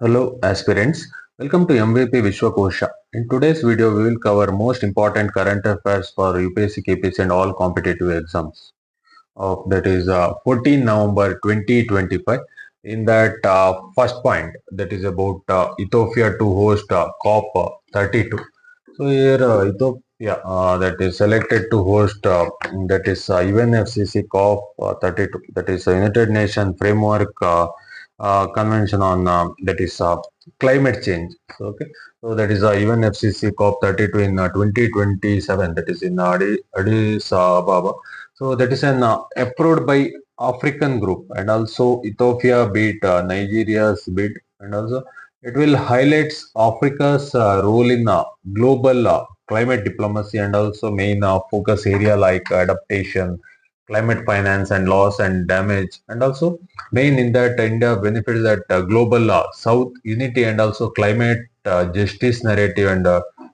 Hello aspirants, welcome to MVP Vishwakosha. In today's video, we will cover most important current affairs for UPSC, KPSC and all competitive exams. That is 14 November 2025. In that first point, that is about Ethiopia to host COP32. So here Ethiopia that is selected to host that is UNFCCC COP32. That is United Nations Framework Convention on that is climate change. Okay, so that is UNFCCC COP32 in 2027. That is in Addis Ababa. So that is an approved by African group and also Ethiopia beat Nigeria's bid, and also it will highlight Africa's role in global climate diplomacy and also main focus area like adaptation, climate finance and loss and damage, and also main in that India benefits that global South unity and also climate justice narrative, and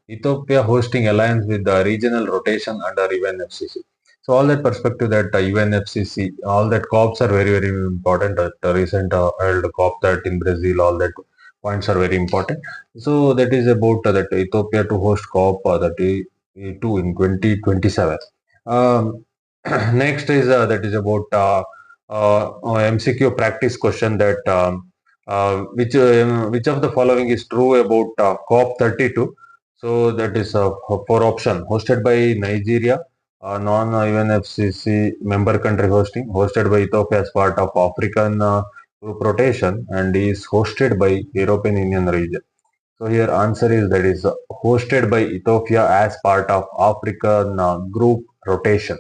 Ethiopia hosting alliance with the regional rotation under UNFCCC. So all that perspective that UNFCCC, all that COPs are very very important. That recent held COP that in Brazil, all that points are very important. So that is about that Ethiopia to host COP that two in 2027. Next is that is about MCQ practice question that which of the following is true about COP32. So that is for option hosted by Nigeria, non-UNFCCC member country hosted by Ethiopia as part of African group rotation, and is hosted by European Union region. So here answer is that is hosted by Ethiopia as part of African group rotation.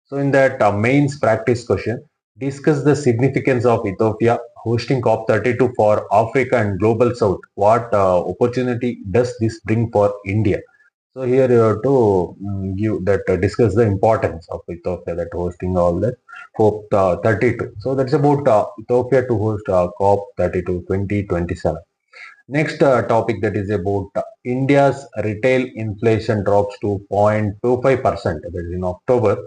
So in that mains practice question, discuss the significance of Ethiopia hosting COP32 for Africa and Global South. What opportunity does this bring for India? So here you have to give that discuss the importance of Ethiopia that hosting all that COP32. So that's about Ethiopia to host COP32 2027. Next topic that is about India's retail inflation drops to 0.25%, that is in October.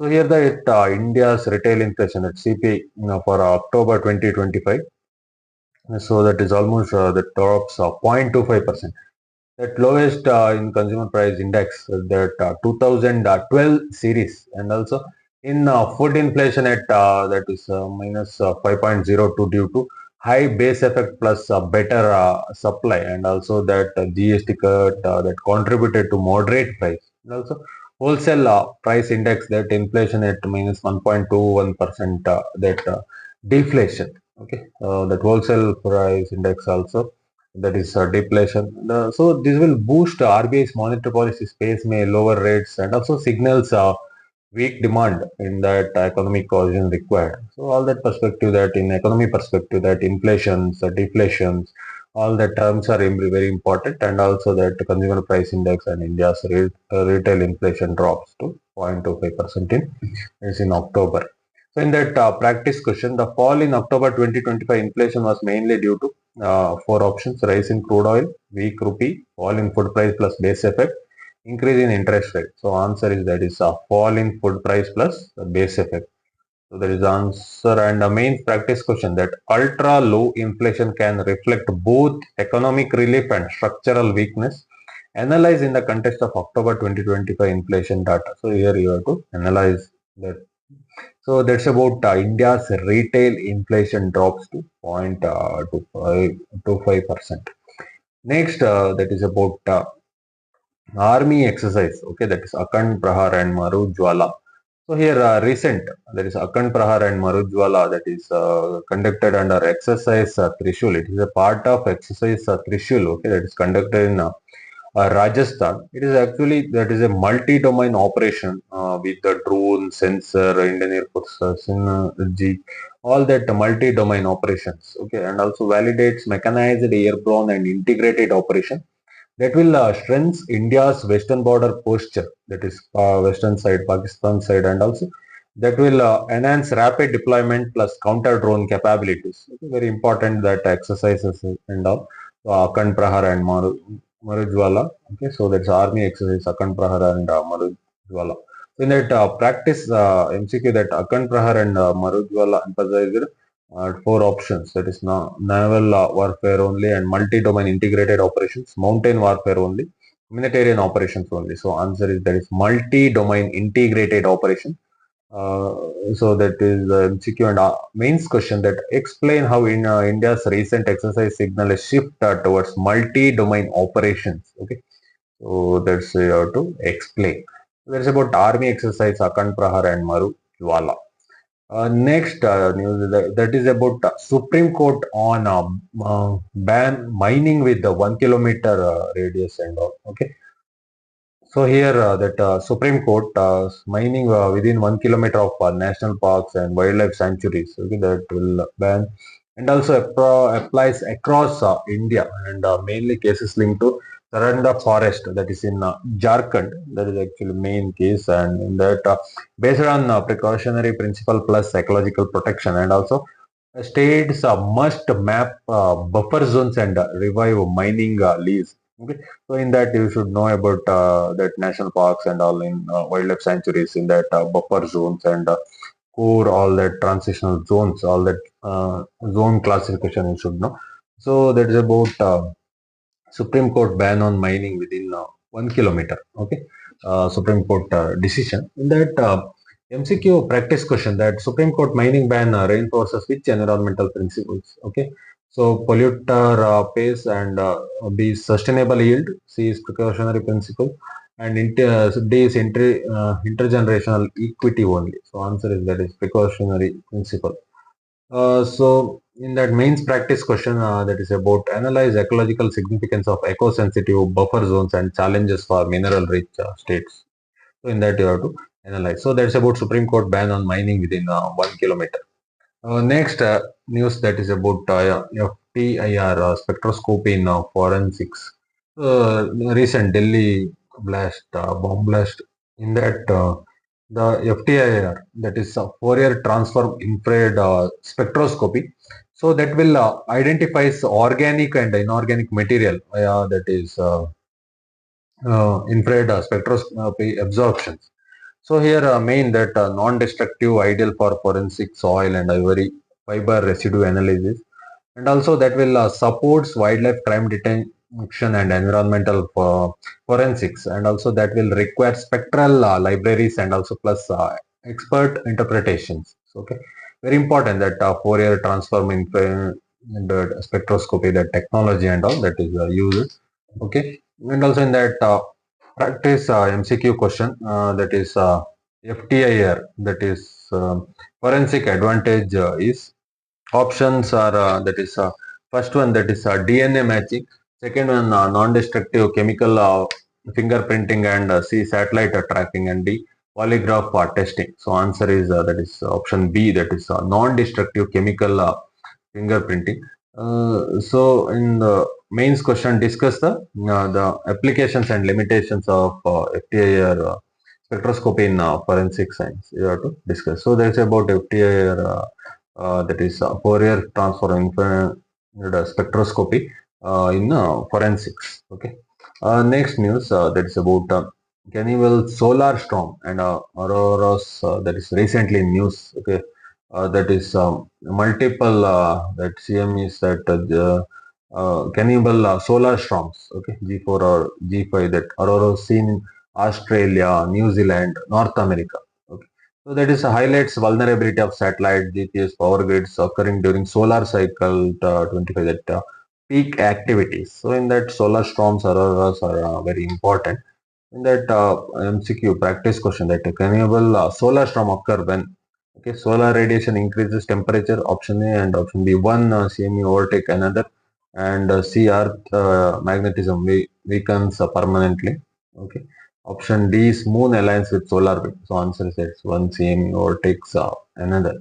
So here the India's retail inflation at CPI for October 2025. So that is almost the drops of 0.25%. That lowest in consumer price index that 2012 series, and also in food inflation at that is minus 5.02 due to high base effect plus better supply, and also that GST cut that contributed to moderate price, and also wholesale price index that inflation at minus 1.21% that deflation. Okay, that wholesale price index also that is deflation. So this will boost RBI's monetary policy space, may lower rates, and also signals weak demand in that economic caution required. So all that perspective that in economy perspective that inflations, deflations, all the terms are very important, and also that consumer price index and India's retail inflation drops to 0.25% in October. So in that practice question, the fall in October 2025 inflation was mainly due to four options: rise in crude oil, weak rupee, fall in food price plus base effect, increase in interest rate. So answer is that is a fall in food price plus the base effect. So there is answer, and a main practice question that ultra low inflation can reflect both economic relief and structural weakness. Analyze in the context of October 2025 inflation data. So here you have to analyze that. So that's about India's retail inflation drops to 0.25%. Next, that is about army exercise. Okay, that is Akhand, Prahar and Maru, Jwala. So here recent, there is Akhand, Prahar and Maru, Jwala that is conducted under exercise Trishul. It is a part of exercise Trishul. Okay, that is conducted in Rajasthan. It is actually that is a multi-domain operation with the drone, sensor, Indian Air Force, Sinha, all that multi-domain operations. Okay, and also validates mechanized, airborne, and integrated operation that will strengthen India's western border posture. That is western side, Pakistan side, and also that will enhance rapid deployment plus counter drone capabilities. Okay, very important that exercises and all. So, Akhand, Prahar, and Maru Jwala. Okay, so that's army exercise Akhand Prahar and Maru Jwala. So in that practice MCQ that Akhand Prahar and Maru Jwala emphasized four options, that is naval warfare only, and multi-domain integrated operations, mountain warfare only, humanitarian operations only. So answer is that is multi-domain integrated operation. So that is the MCQ and mains question that explain how in India's recent exercise signal a shift towards multi-domain operations. Okay, so that's you have to explain. That's about army exercise Akhand, Prahar and Maru, Jwala. Next news is that is about Supreme Court on ban mining with the 1 kilometer radius and all. Okay, so here that Supreme Court mining within 1 kilometer of national parks and wildlife sanctuaries. Okay, that will ban and also applies across India, and mainly cases linked to Saranda forest, that is in Jharkhand. That is actually main case, and in that based on precautionary principle plus ecological protection, and also states must map buffer zones and revive mining lease. Okay, so in that you should know about that national parks and all in wildlife sanctuaries in that buffer zones and core, all that transitional zones, all that zone classification you should know. So that is about Supreme Court ban on mining within 1 kilometer. Okay, Supreme Court decision. In that MCQ practice question, that Supreme Court mining ban reinforces which environmental principles? Okay, so polluter pays, and B is sustainable yield, C is precautionary principle, and D is intergenerational equity only. So answer is that is precautionary principle. So in that mains practice question, that is about analyze ecological significance of eco-sensitive buffer zones and challenges for mineral-rich states. So in that you have to analyze. So that's about Supreme Court ban on mining within 1 kilometer. Next news that is about FTIR spectroscopy in forensics. Recent Delhi blast, bomb blast. In that the FTIR, that is Fourier transform infrared spectroscopy. So that will identifies organic and inorganic material that is infrared spectroscopy absorptions. So here main that non-destructive ideal for forensic soil and ivory fiber residue analysis, and also that will supports wildlife crime detection and environmental forensics, and also that will require spectral libraries and also plus expert interpretations. So, okay, very important that Fourier transform infrared spectroscopy, that technology and all that is used. Okay, and also in that practice MCQ question, that is FTIR, that is forensic advantage is options are that is first one, that is DNA matching, second one non-destructive chemical fingerprinting, and C satellite tracking, and D polygraph testing. So answer is that is option B, that is non-destructive chemical fingerprinting. So in the mains question, discuss the applications and limitations of FTIR spectroscopy in forensic science. You have to discuss. So that's about FTIR. That is Fourier transform infrared spectroscopy in forensics. Okay. Next news that is about Cannibal solar storm and Aurora's that is recently in news. Okay, that is multiple that CM is that Cannibal solar storms. Okay, G4 or G5, that Aurora seen in Australia, New Zealand, North America. Okay, so that is highlights vulnerability of satellite GPS power grids occurring during solar cycle 25, that peak activities. So in that solar storms, auroras are very important. In that MCQ practice question, that Cannibal solar storm occur when? Okay, solar radiation increases temperature, option A, and option B. One CME overtake another, and C Earth magnetism weakens permanently. Okay. Option D is moon aligns with solar wind. So answer is that one CME overtakes another.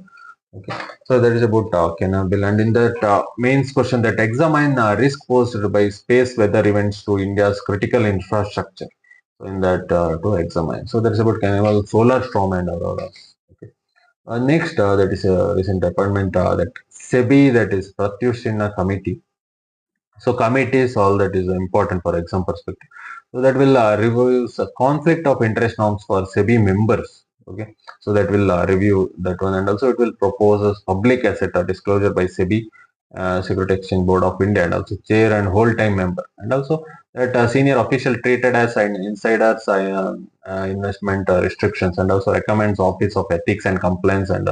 Okay. So that is about Cannibal, and in that mains question, that examine risk posed by space weather events to India's critical infrastructure. So in that to examine. So that is about Cannibal solar storm and aurora. Okay. Next, that is a recent appointment that SEBI, that is Pratyush Sinha committee. So committee is all that is important for exam perspective. So that will review conflict of interest norms for SEBI members. Okay, so that will review that one, and also it will propose a public asset disclosure by SEBI, Security Exchange Board of India, and also chair and whole time member, and also that senior official treated as an insiders investment restrictions, and also recommends Office of Ethics and Compliance and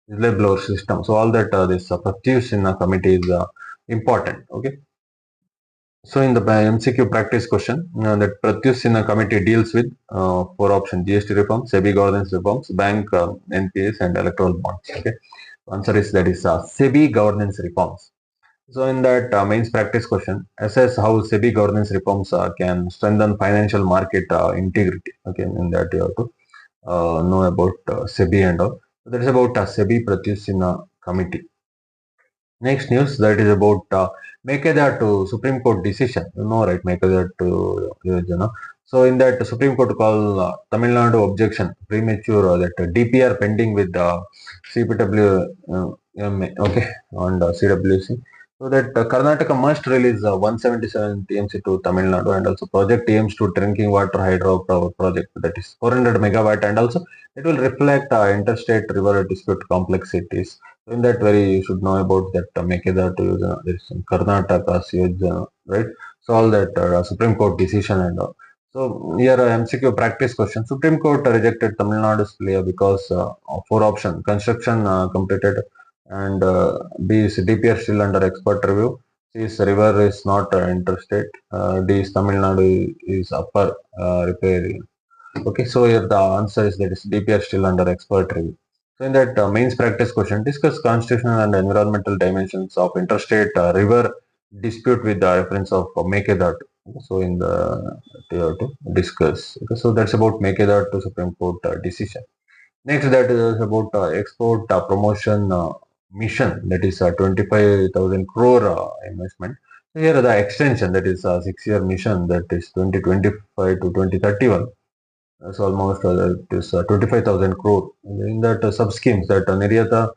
whistleblower system. So all that this Pratyush Sinha committee is important. Okay. So in the MCQ practice question, that Pratyush Sinha committee deals with four options: GST reforms, SEBI governance reforms, bank NPS, and electoral bonds. Okay, answer is that is SEBI governance reforms. So in that mains practice question, assess how SEBI governance reforms can strengthen financial market integrity. Okay, in that you have to know about SEBI and all. So that is about SEBI Pratyush Sinha committee. Next news that is about Mekedatu Supreme Court decision. You know, right? Mekedatu Yojana. So in that Supreme Court call Tamil Nadu objection premature that DPR pending with CPW okay and CWC. So that Karnataka must release 177 TMC to Tamil Nadu, and also project aims to drinking water hydro power project that is 400 megawatt, and also it will reflect interstate river dispute complexities. So in that very you should know about that Mekedatu Yojana, there is some Karnataka's Yojana, right? So all that Supreme Court decision and all. So here MCQ practice question. Supreme Court rejected Tamil Nadu's plea because of four options: construction completed, and B is DPR still under expert review. C is river is not interstate. D is Tamil Nadu is upper riparian. Okay, so here the answer is that is DPR still under expert review. So in that mains practice question, discuss constitutional and environmental dimensions of interstate river dispute with the reference of Mekedatu. So in the you have to discuss. Okay, so that's about Mekedatu Supreme Court decision. Next, that is about export promotion mission, that is 25,000 crore investment. So here the extension, that is a 6-year mission, that is 2025 to 2031. That's almost it is 25,000 crore. In that sub schemes, that Niryata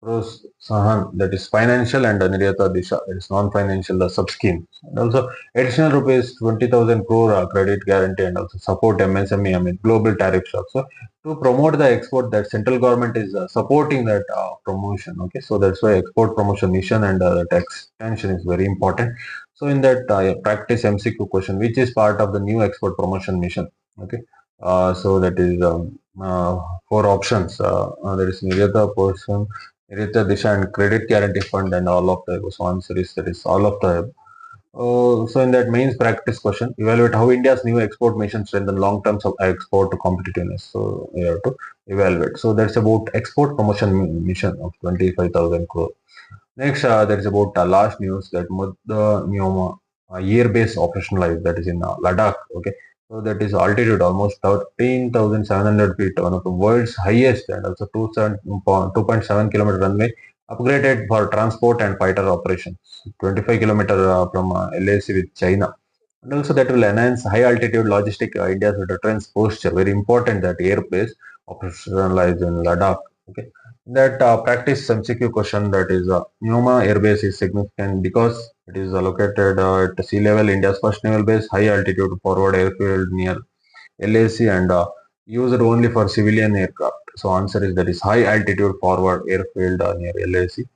Sahan, that is financial, and Niryata Disha, that is non-financial sub scheme. And also additional rupees 20,000 crore credit guarantee, and also support MSME amid global tariff shock. So to promote the export, that central government is supporting that promotion. Okay, so that's why export promotion mission and that extension is very important. So in that practice MCQ question, which is part of the new export promotion mission? Okay. So that is four options. There is Niryata person, Niryata Disha, and Credit Guarantee Fund, and all of the above. So answer is that is all of the above. So in that mains practice question, evaluate how India's new export mission strengthen long-term export competitiveness. So you have to evaluate. So that's about export promotion mission of 25,000 crore. Next, there is about last news that Mudh Nyoma Airbase operationalized, that is in Ladakh. Okay, so that is altitude almost 13,700 feet, one of the world's highest, and also 2.7 kilometer runway upgraded for transport and fighter operations. 25 kilometer from LAC with China. And also that will enhance high altitude logistic India's defense posture. Very important that airbase operationalized in Ladakh. Okay. That practice MCQ question, that is Nyoma Airbase is significant because it is located at sea level, India's first naval base, high altitude forward airfield near LAC, and used only for civilian aircraft. So answer is that is high altitude forward airfield near LAC.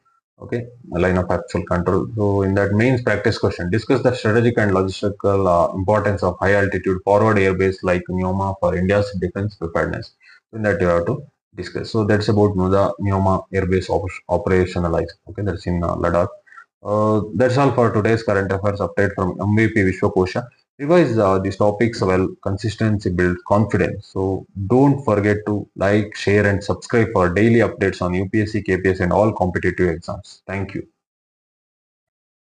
Okay, line of actual control. So in that mains practice question, discuss the strategic and logistical importance of high altitude forward airbase like Nyoma for India's defense preparedness. In that you have to discuss. So that's about Nyoma airbase operationalized. Okay, that's in Ladakh. That's all for today's current affairs update from MVP Vishwakosha. Revise these topics well. Consistency builds confidence. So don't forget to like, share, and subscribe for daily updates on UPSC, KPSC, and all competitive exams. Thank you.